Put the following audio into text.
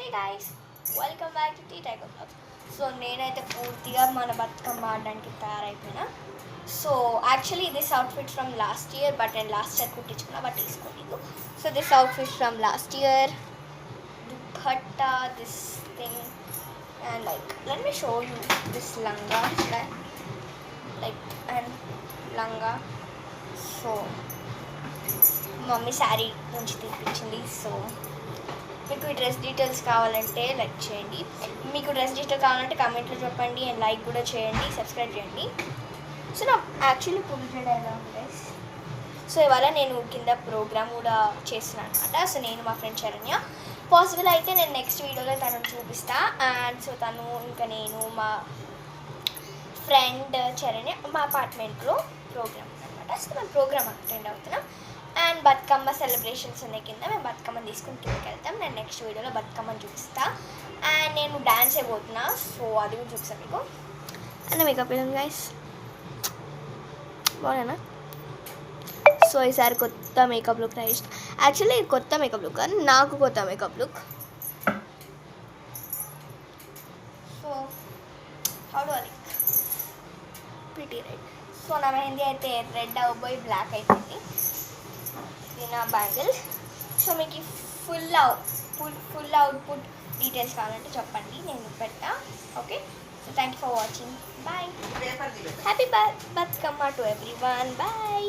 Hey guys, welcome back to T Tiger Blogs. So నేనైతే పూర్తిగా మన బతుకమ్మ ఆడడానికి తయారైపోయినా. So actually this outfit from last year, but నేను లాస్ట్ ఇయర్ కుట్టించుకున్నా, బట్ తీసుకోలేదు. So this outfit from last year, dupatta, this thing, and like let me show you this langa, like and langa. So mummy sari నుంచి తెప్పించింది. సో మీకు ఈ dress details కావాలంటే like చేయండి, మీకు డ్రెస్ డీటెయిల్ కావాలంటే కామెంట్లో చెప్పండి, అండ్ లైక్ కూడా చేయండి, సబ్స్క్రైబ్ చేయండి. సో నా యాక్చువల్లీ పులిటెడ్ ఎలా ఉంది. సో ఇవాళ నేను కింద ప్రోగ్రామ్ కూడా చేస్తున్నాను అనమాట. సో నేను మా ఫ్రెండ్ శరణ్య, పాసిబుల్ అయితే నేను నెక్స్ట్ వీడియోలో తనను చూపిస్తా. అండ్ సో తను ఇంకా నేను మా ఫ్రెండ్ శరణ్య మా అపార్ట్మెంట్లో ప్రోగ్రామ్ అనమాట. సో మేము ప్రోగ్రామ్ అటెండ్ అవుతున్నాం. అండ్ బతుకమ్మ సెలబ్రేషన్స్ ఉన్నాయి కింద, మేము బతుకమ్మని తీసుకుని కిందకి వెళ్తాం. నేను నెక్స్ట్ వీడియోలో బతుకమ్మని చూపిస్తా. అండ్ నేను డ్యాన్స్ అయిపోతున్నా, సో అది కూడా చూపిస్తాను మీకు. అండ్ మేకప్ వేయండి గైస్, బాగున్నా. సో ఈసారి కొత్త మేకప్ లుక్ ట్రై చేసిన. యాక్చువల్లీ కొత్త మేకప్ లుక్ కానీ నాకు కొత్త makeup look. So how do I look? Pretty red. So నా మెహందీ అయితే రెడ్ అవ్వబోయి బ్లాక్ అయిపోయింది. ఇది నా బ్యాంగిల్స్. సో మీకు ఫుల్ అవుట్పుట్ డీటెయిల్స్ కావాలంటే చెప్పండి, నేను పెడతా. Okay, so thank you for watching. Bye. Happy Bathukamma to everyone. Bye.